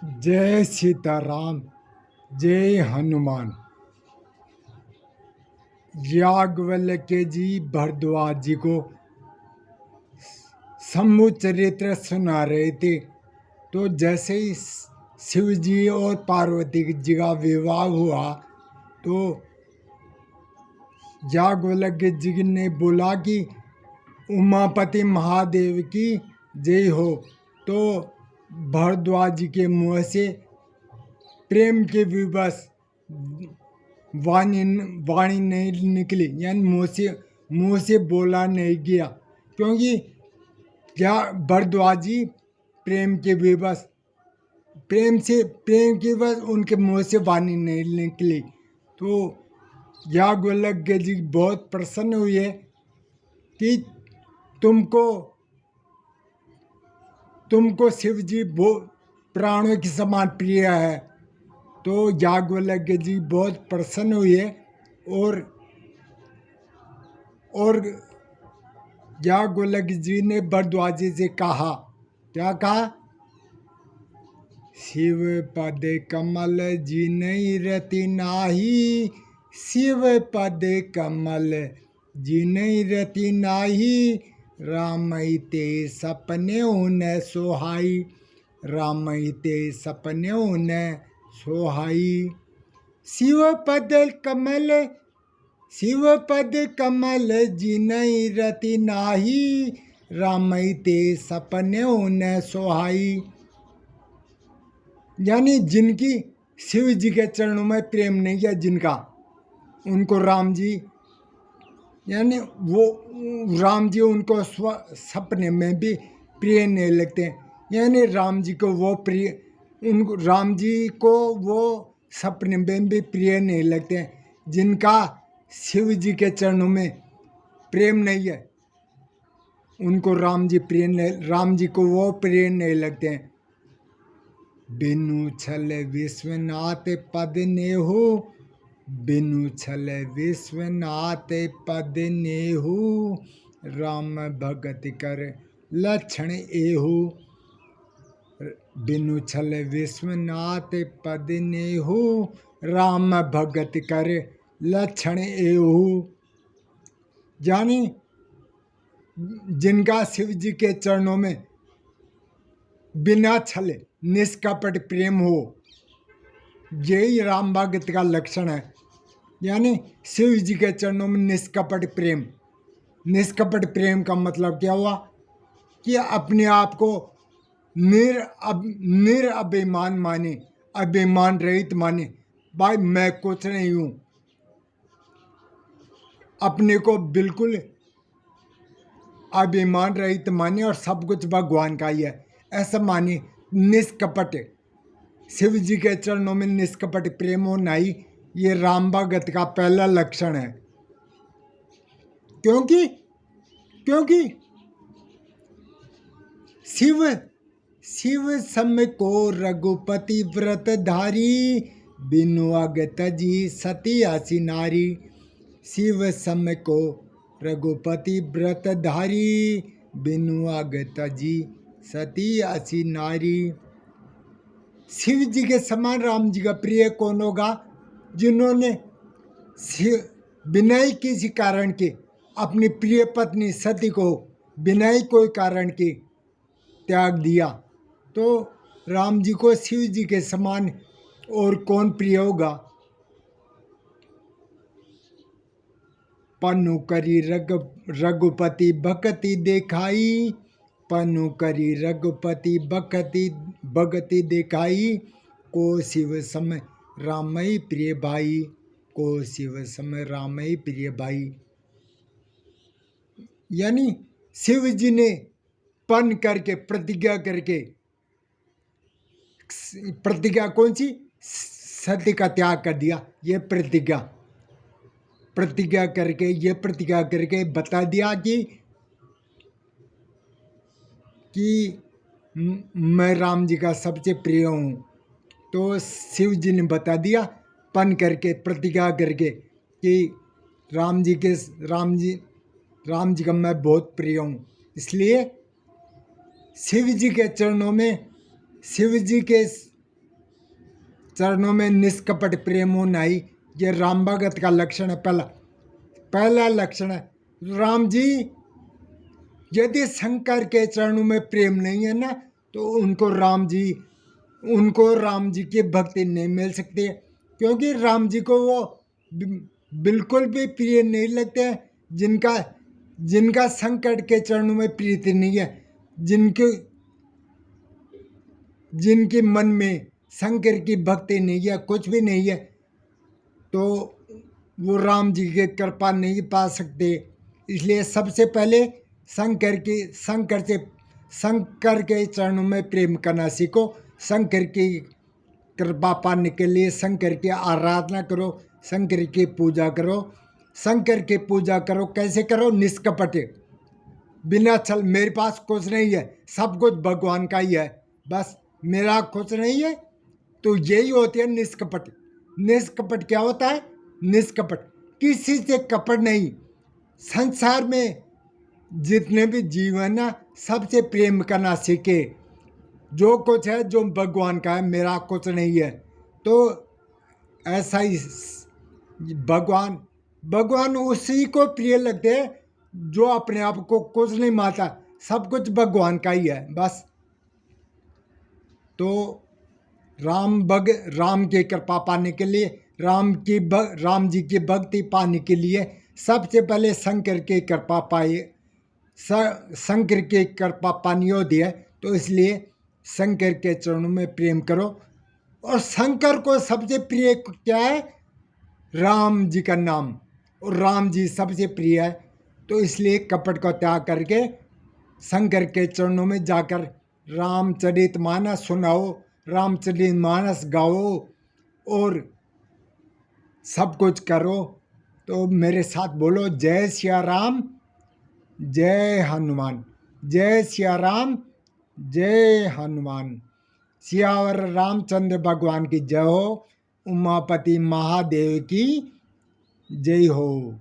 जय सीताराम। जय हनुमान। याज्ञवल्क्य जी भरद्वाज जी को शंभु चरित्र सुना रहे थे। तो जैसे ही शिव जी और पार्वती जी का विवाह हुआ तो याज्ञवल्क्य जी ने बोला कि उमापति महादेव की जय हो। तो भरद्वाज जी के मुँह से प्रेम के विवश वाणी नहीं निकली, यानी मुँह से बोला नहीं गया, क्योंकि क्या भरद्वाज जी प्रेम के विवश प्रेम के विवश उनके मुँह से वाणी नहीं निकली। तो याज्ञवल्क्य जी बहुत प्रसन्न हुए कि तुमको शिव जी प्राणों के समान प्रिय है। तो याज्ञवल्क्य जी बहुत प्रसन्न हुए और याज्ञवल्क्य जी ने भरद्वाज जी से कहा, क्या कहा? शिव पद कमल जिनहि रति नाही, शिव पद कमल जिनहि रति नाही, रामहि ते सपने न सोहाई, रामहि ते सपने न सोहाई। शिव पद कमल जिनहि रति नाही, रामहि ते सपने न सोहाई। यानी जिनकी शिव जी के चरणों में प्रेम नहीं है, जिनका, उनको राम जी, यानी वो राम जी उनको सपने में भी प्रिय नहीं लगते। यानी राम जी को वो सपने में भी प्रिय नहीं लगते। जिनका शिव जी के चरणों में प्रेम नहीं है, उनको राम जी को वो प्रिय नहीं लगते हैं। बिनु छल विश्वनाथ पद नेहु, बिनु छल विश्वनाथ पद नेहु, राम भगत कर लक्षण एहु। बिनु छल विश्वनाथ पद नेहु, राम भगत कर लक्षण एहु। यानी जिनका शिव जी के चरणों में बिना छल निष्कपट प्रेम हो, यही राम भगत का लक्षण है। यानी शिव जी के चरणों में निष्कपट प्रेम। निष्कपट प्रेम का मतलब क्या हुआ कि अपने आप को निरअभिमान माने, अभिमान रहित माने। भाई मैं कुछ नहीं हूँ, अपने को बिल्कुल अभिमान रहित माने और सब कुछ भगवान का ही है, ऐसा माने। निष्कपट शिव जी के चरणों में निष्कपट प्रेम होना ही ये राम भगत का पहला लक्षण है। क्योंकि शिव सम को रघुपति व्रत धारी, बिनु अगत जी सती आसी नारी। शिव सम को रघुपति व्रत धारी, बिनु अगत जी सती आसी नारी। शिव जी के समान राम जी का प्रिय कौन होगा? जिन्होंने बिना ही किसी कारण के अपनी प्रिय पत्नी सती को बिना ही कोई कारण के त्याग दिया। तो राम जी को शिव जी के समान और कौन प्रिय होगा? पन्नु करी रघुपति भक्ति देखाई, पन्नु करी रघुपति भक्ति देखाई, को शिव सम रामई प्रिय भाई, को शिव सम रामई प्रिय भाई। यानी शिव जी ने पन करके प्रतिज्ञा कौन सी? सत्य का त्याग कर दिया। ये प्रतिज्ञा करके बता दिया कि मैं राम जी का सबसे प्रिय हूँ। तो शिव जी ने बता दिया पन करके, प्रतिज्ञा करके कि राम जी का मैं बहुत प्रिय हूँ। इसलिए शिव जी के चरणों में, शिव जी के चरणों में निष्कपट प्रेम होना ही ये राम भगत का लक्षण है। पहला लक्षण है। राम जी यदि शंकर के चरणों में प्रेम नहीं है ना, तो उनको राम जी की भक्ति नहीं मिल सकती है, क्योंकि राम जी को वो बिल्कुल भी प्रिय नहीं लगते हैं जिनका शंकर के चरणों में प्रीति नहीं है, जिनके मन में शंकर की भक्ति नहीं है, कुछ भी नहीं है, तो वो राम जी की कृपा नहीं पा सकते। इसलिए सबसे पहले शंकर के चरणों में प्रेम करना सीखो। शंकर की कृपा पाने के लिए शंकर की आराधना करो, शंकर की पूजा करो। शंकर की पूजा करो, कैसे करो? निष्कपट, बिना छल। मेरे पास कुछ नहीं है, सब कुछ भगवान का ही है, बस मेरा कुछ नहीं है। तो यही होती है निष्कपट। निष्कपट क्या होता है? निष्कपट, किसी से कपट नहीं। संसार में जितने भी जीव है ना, सबसे प्रेम करना सीखे। जो कुछ है जो भगवान का है, मेरा कुछ नहीं है। तो ऐसा ही भगवान उसी को प्रिय लगते हैं जो अपने आप को कुछ नहीं मानता, सब कुछ भगवान का ही है, बस। तो राम की कृपा पाने के लिए, राम जी की भक्ति पाने के लिए सबसे पहले शंकर की कृपा शंकर की कृपा पानी होती है। तो इसलिए शंकर के चरणों में प्रेम करो। और शंकर को सबसे प्रिय क्या है? राम जी का नाम, और राम जी सबसे प्रिय है। तो इसलिए कपट को त्याग करके शंकर के चरणों में जाकर रामचरितमानस सुनाओ, रामचरितमानस गाओ और सब कुछ करो। तो मेरे साथ बोलो, जय सिया राम, जय हनुमान। जय सिया राम, जय हनुमान। सियावर रामचंद्र भगवान की जय हो। उमापति महादेव की जय हो।